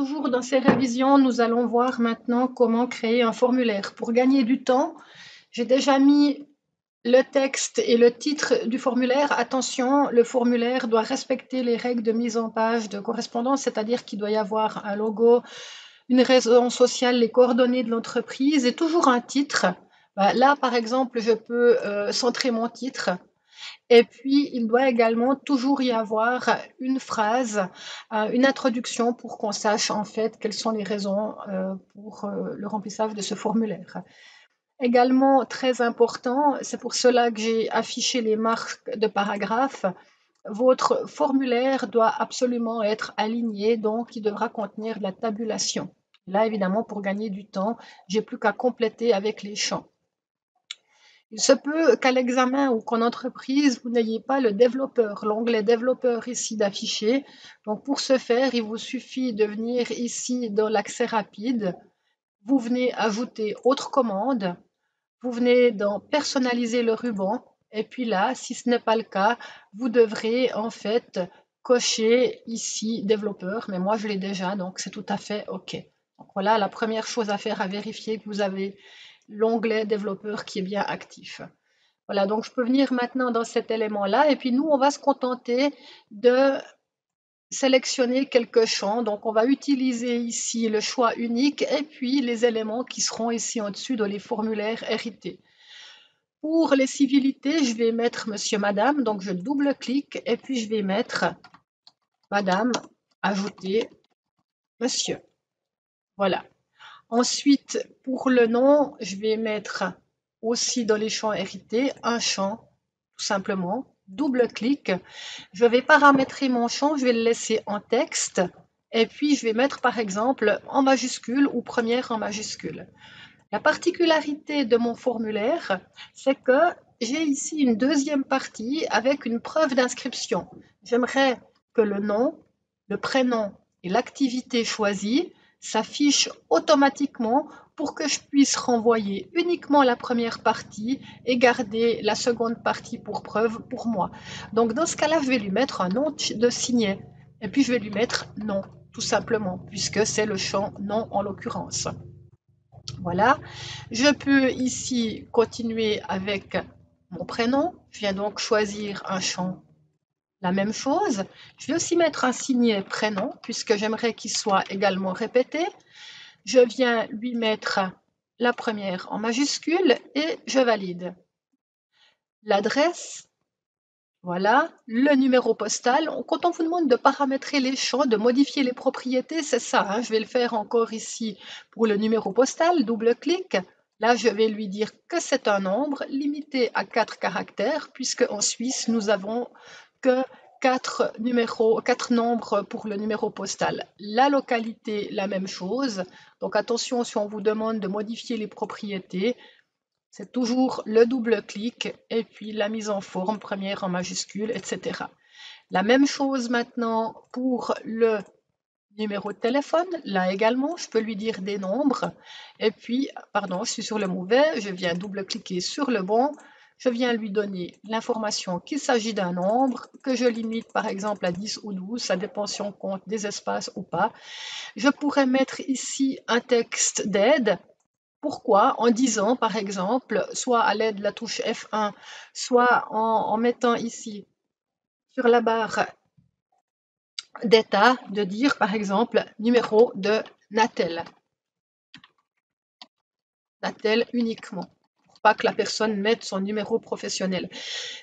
Toujours dans ces révisions, nous allons voir maintenant comment créer un formulaire. Pour gagner du temps, j'ai déjà mis le texte et le titre du formulaire. Attention, le formulaire doit respecter les règles de mise en page de correspondance, c'est-à-dire qu'il doit y avoir un logo, une raison sociale, les coordonnées de l'entreprise et toujours un titre. Là, par exemple, je peux centrer mon titre. Et puis, il doit également toujours y avoir une phrase, une introduction pour qu'on sache en fait quelles sont les raisons pour le remplissage de ce formulaire. Également très important, c'est pour cela que j'ai affiché les marques de paragraphes. Votre formulaire doit absolument être aligné, donc il devra contenir de la tabulation. Là, évidemment, pour gagner du temps, j'ai plus qu'à compléter avec les champs. Il se peut qu'à l'examen ou qu'en entreprise, vous n'ayez pas le développeur, l'onglet développeur ici d'afficher. Donc pour ce faire, il vous suffit de venir ici dans l'accès rapide. Vous venez ajouter autre commande. Vous venez dans personnaliser le ruban. Et puis là, si ce n'est pas le cas, vous devrez en fait cocher ici développeur. Mais moi, je l'ai déjà, donc c'est tout à fait OK. Donc voilà, la première chose à faire, à vérifier que vous avez l'onglet développeur qui est bien actif. Voilà, donc je peux venir maintenant dans cet élément-là et puis nous, on va se contenter de sélectionner quelques champs. Donc on va utiliser ici le choix unique et puis les éléments qui seront ici en dessus dans les formulaires hérités. Pour les civilités, je vais mettre monsieur, madame, donc je double-clique et puis je vais mettre madame, ajouter monsieur. Voilà. Ensuite, pour le nom, je vais mettre aussi dans les champs hérités un champ, tout simplement. Double-clic. Je vais paramétrer mon champ, je vais le laisser en texte. Et puis, je vais mettre par exemple en majuscule ou première en majuscule. La particularité de mon formulaire, c'est que j'ai ici une deuxième partie avec une preuve d'inscription. J'aimerais que le nom, le prénom et l'activité choisie s'affichent automatiquement pour que je puisse renvoyer uniquement la première partie et garder la seconde partie pour preuve pour moi. Donc dans ce cas-là, je vais lui mettre un nom de signet et puis je vais lui mettre nom, tout simplement, puisque c'est le champ nom en l'occurrence. Voilà, je peux ici continuer avec mon prénom. Je viens donc choisir un champ, la même chose. Je vais aussi mettre un signet prénom puisque j'aimerais qu'il soit également répété. Je viens lui mettre la première en majuscule et je valide. L'adresse, voilà, le numéro postal. Quand on vous demande de paramétrer les champs, de modifier les propriétés, c'est ça, hein. Je vais le faire encore ici pour le numéro postal, double-clic. Là, je vais lui dire que c'est un nombre limité à 4 caractères, puisque en Suisse, nous avons que 4 nombres pour le numéro postal. La localité, la même chose. Donc attention, si on vous demande de modifier les propriétés, c'est toujours le double-clic et puis la mise en forme, première en majuscule, etc. La même chose maintenant pour le numéro de téléphone. Là également, je peux lui dire des nombres. Et puis, pardon, je suis sur le mauvais, je viens double-cliquer sur le bon. Je viens lui donner l'information qu'il s'agit d'un nombre, que je limite par exemple à 10 ou 12, ça dépend si on compte des espaces ou pas. Je pourrais mettre ici un texte d'aide. Pourquoi? En disant, par exemple, soit à l'aide de la touche F1, soit en mettant ici sur la barre d'état, de dire, par exemple, numéro de Natel. Natel uniquement, pour pas que la personne mette son numéro professionnel.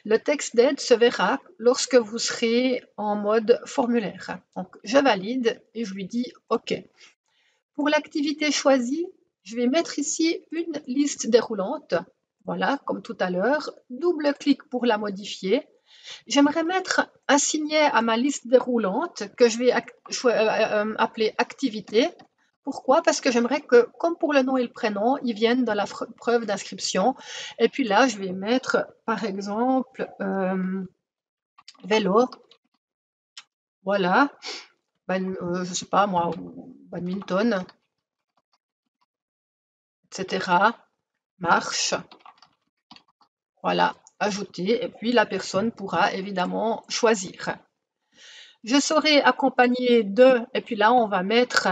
Le texte d'aide se verra lorsque vous serez en mode formulaire. Donc, je valide et je lui dis OK. Pour l'activité choisie, je vais mettre ici une liste déroulante. Voilà, comme tout à l'heure. Double-clic pour la modifier. J'aimerais mettre un signet à ma liste déroulante que je vais appeler activité. Pourquoi? Parce que j'aimerais que, comme pour le nom et le prénom, ils viennent dans la preuve d'inscription. Et puis là, je vais mettre, par exemple, vélo. Voilà. Je ne sais pas moi, badminton, etc. Marche. Voilà, ajouter. Et puis la personne pourra évidemment choisir. Je serai accompagnée de, et puis là on va mettre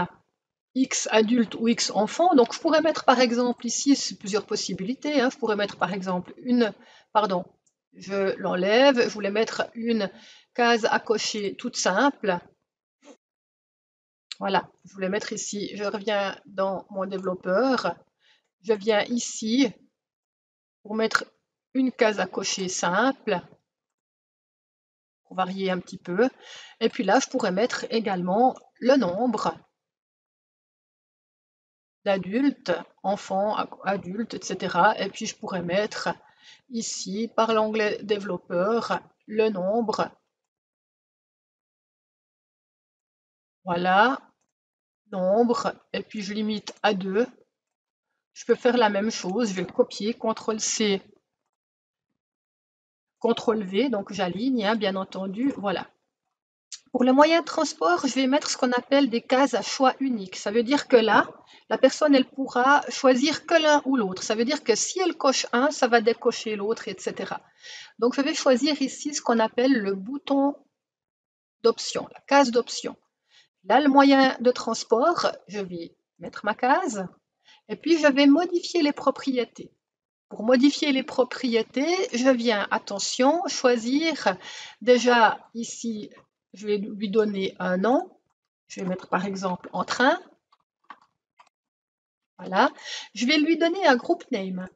X adulte ou X enfant. Donc je pourrais mettre par exemple ici, c'est plusieurs possibilités, hein. Je pourrais mettre par exemple pardon, je l'enlève, je voulais mettre une case à cocher toute simple. Voilà, je voulais mettre ici, je reviens dans mon développeur, je viens ici pour mettre une case à cocher simple, pour varier un petit peu. Et puis là, je pourrais mettre également le nombre d'adultes, enfants, adultes, etc. Et puis je pourrais mettre ici, par l'onglet développeur, le nombre. Voilà, nombre, et puis je limite à 2. Je peux faire la même chose, je vais le copier, CTRL-C, CTRL-V, donc j'aligne, hein, bien entendu, voilà. Pour le moyen de transport, je vais mettre ce qu'on appelle des cases à choix unique. Ça veut dire que là, la personne, elle pourra choisir que l'un ou l'autre. Ça veut dire que si elle coche un, ça va décocher l'autre, etc. Donc, je vais choisir ici ce qu'on appelle le bouton d'option, la case d'option. Là, le moyen de transport, je vais mettre ma case et puis je vais modifier les propriétés. Pour modifier les propriétés, je viens, attention, choisir déjà ici, je vais lui donner un nom. Je vais mettre par exemple en train. Voilà. Je vais lui donner un group name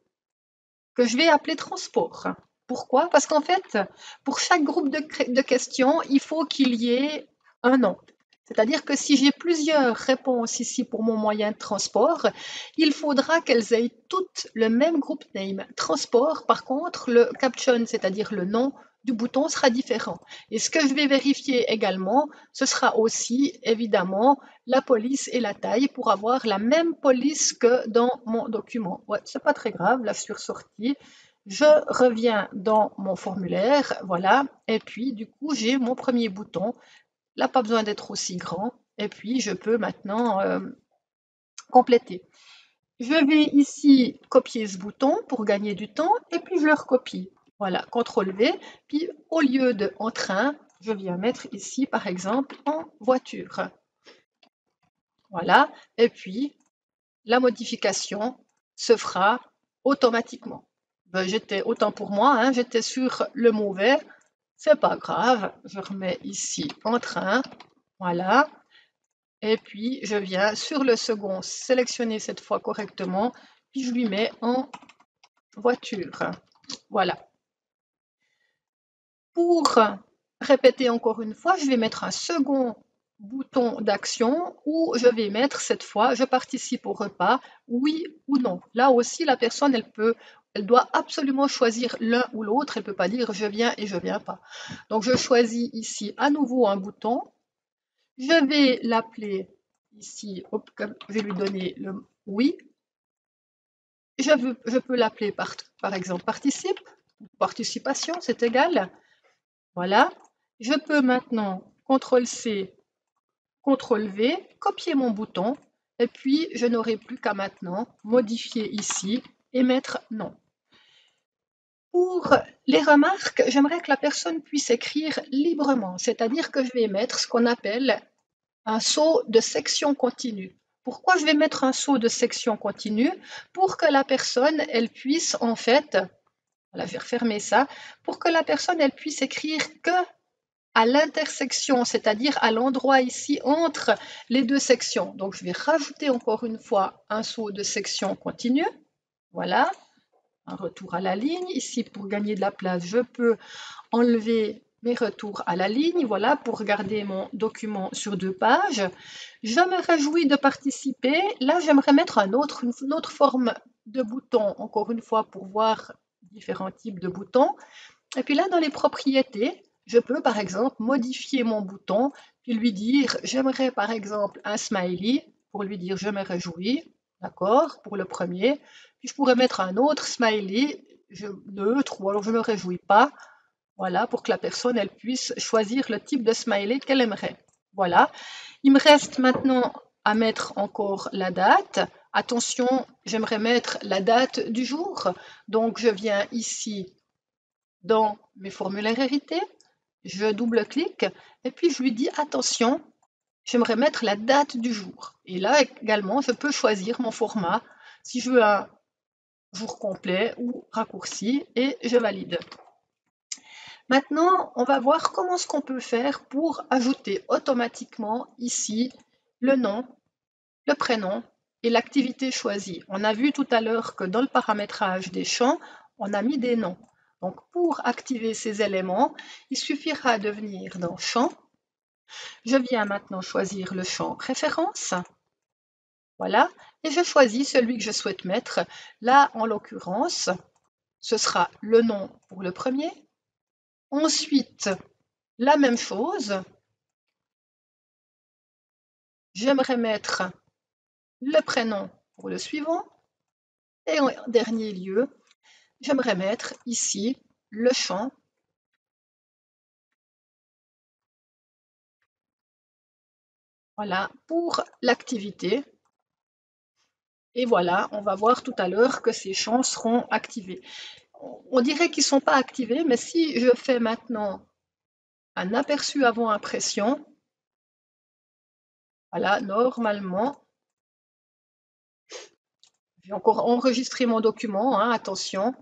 que je vais appeler transport. Pourquoi? Parce qu'en fait, pour chaque groupe de questions, il faut qu'il y ait un nom. C'est-à-dire que si j'ai plusieurs réponses ici pour mon moyen de transport, il faudra qu'elles aient toutes le même group name. Transport, par contre, le caption, c'est-à-dire le nom du bouton, sera différent. Et ce que je vais vérifier également, ce sera aussi évidemment la police et la taille pour avoir la même police que dans mon document. Ouais, c'est pas très grave, là je suis ressortie. Je reviens dans mon formulaire, voilà, et puis du coup j'ai mon premier bouton. Là, pas besoin d'être aussi grand. Et puis, je peux maintenant compléter. Je vais ici copier ce bouton pour gagner du temps et puis je le recopie. Voilà, CTRL-V. Puis, au lieu de en train, je viens mettre ici, par exemple, en voiture. Voilà, et puis la modification se fera automatiquement. Ben, j'étais, autant pour moi, hein, j'étais sur le mauvais. C'est pas grave, je remets ici en train. Voilà. Et puis, je viens sur le second sélectionner cette fois correctement, puis je lui mets en voiture. Voilà. Pour répéter encore une fois, je vais mettre un second bouton d'action où je vais mettre cette fois, je participe au repas, oui ou non. Là aussi, la personne, elle doit absolument choisir l'un ou l'autre. Elle ne peut pas dire je viens et je viens pas. Donc, je choisis ici à nouveau un bouton. Je vais l'appeler ici, je vais lui donner le oui. Je peux l'appeler par exemple participe, participation, c'est égal. Voilà. Je peux maintenant CTRL-C, CTRL-V, copier mon bouton, et puis je n'aurai plus qu'à maintenant modifier ici et mettre non. Pour les remarques, j'aimerais que la personne puisse écrire librement, c'est-à-dire que je vais mettre ce qu'on appelle un saut de section continue. Pourquoi je vais mettre un saut de section continue? Pour que la personne, elle puisse en fait, voilà, je vais refermer ça, pour que la personne, elle puisse écrire que à l'intersection, c'est-à-dire à l'endroit ici entre les deux sections. Donc, je vais rajouter encore une fois un saut de section continue. Voilà, un retour à la ligne. Ici, pour gagner de la place, je peux enlever mes retours à la ligne, voilà, pour garder mon document sur 2 pages. Je me réjouis de participer. Là, j'aimerais mettre une autre forme de bouton, encore une fois, pour voir différents types de boutons. Et puis là, dans les propriétés, je peux, par exemple, modifier mon bouton, puis lui dire, j'aimerais, par exemple, un smiley, pour lui dire, je me réjouis, d'accord, pour le premier. Puis je pourrais mettre un autre smiley, neutre, ou alors je ne me réjouis pas, voilà, pour que la personne elle puisse choisir le type de smiley qu'elle aimerait. Voilà. Il me reste maintenant à mettre encore la date. Attention, j'aimerais mettre la date du jour. Donc, je viens ici dans mes formulaires hérités, je double-clique et puis je lui dis attention, j'aimerais mettre la date du jour. Et là également, je peux choisir mon format, si je veux un jour complet ou raccourci, et je valide. Maintenant, on va voir comment ce qu'on peut faire pour ajouter automatiquement ici le nom, le prénom et l'activité choisie. On a vu tout à l'heure que dans le paramétrage des champs, on a mis des noms. Donc pour activer ces éléments, il suffira de venir dans Champs. Je viens maintenant choisir le champ Référence. Voilà, et je choisis celui que je souhaite mettre. Là, en l'occurrence, ce sera le nom pour le premier. Ensuite, la même chose. J'aimerais mettre le prénom pour le suivant. Et en dernier lieu, j'aimerais mettre ici le champ. Voilà, pour l'activité. Et voilà, on va voir tout à l'heure que ces champs seront activés. On dirait qu'ils ne sont pas activés, mais si je fais maintenant un aperçu avant impression, voilà, normalement, je vais encore enregistrer mon document, hein, attention.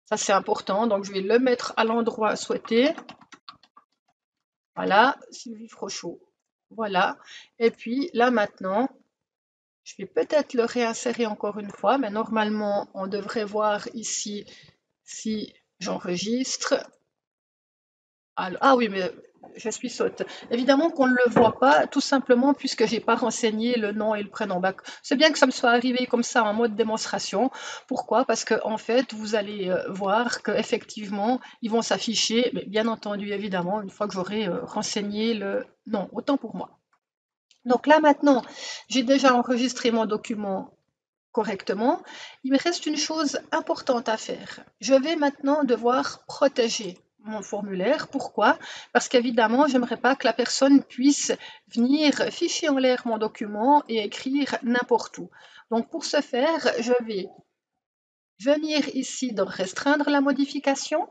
Ça c'est important, donc je vais le mettre à l'endroit souhaité. Voilà, Sylvie Frochot. Voilà, et puis là maintenant, je vais peut-être le réinsérer encore une fois, mais normalement, on devrait voir ici si j'enregistre. Ah oui, mais je suis sotte. Évidemment qu'on ne le voit pas, tout simplement puisque je n'ai pas renseigné le nom et le prénom. C'est bien que ça me soit arrivé comme ça en mode démonstration. Pourquoi? Parce que en fait, vous allez voir qu'effectivement, ils vont s'afficher, mais bien entendu, évidemment, une fois que j'aurai renseigné le nom. Autant pour moi. Donc là maintenant, j'ai déjà enregistré mon document correctement. Il me reste une chose importante à faire. Je vais maintenant devoir protéger mon formulaire. Pourquoi? Parce qu'évidemment, je n'aimerais pas que la personne puisse venir ficher en l'air mon document et écrire n'importe où. Donc pour ce faire, je vais venir ici dans restreindre la modification.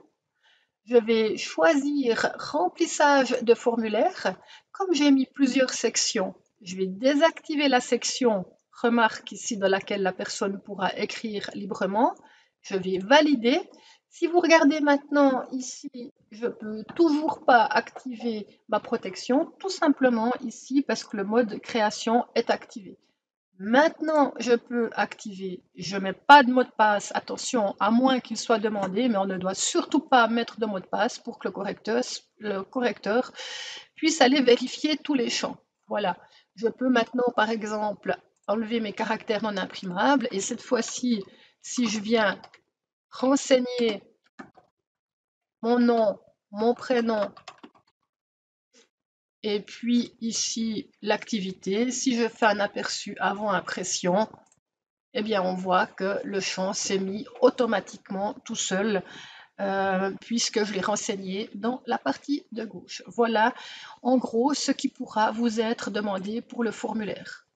Je vais choisir remplissage de formulaire. Comme j'ai mis plusieurs sections, je vais désactiver la section remarque ici dans laquelle la personne pourra écrire librement. Je vais valider. Si vous regardez maintenant ici, je ne peux toujours pas activer ma protection, tout simplement ici parce que le mode création est activé. Maintenant, je peux activer, je ne mets pas de mot de passe, attention, à moins qu'il soit demandé, mais on ne doit surtout pas mettre de mot de passe pour que le correcteur puisse aller vérifier tous les champs. Voilà, je peux maintenant, par exemple, enlever mes caractères non imprimables, et cette fois-ci, si je viens renseigner mon nom, mon prénom, et puis ici l'activité, si je fais un aperçu avant impression, eh bien on voit que le champ s'est mis automatiquement tout seul puisque je l'ai renseigné dans la partie de gauche. Voilà en gros ce qui pourra vous être demandé pour le formulaire.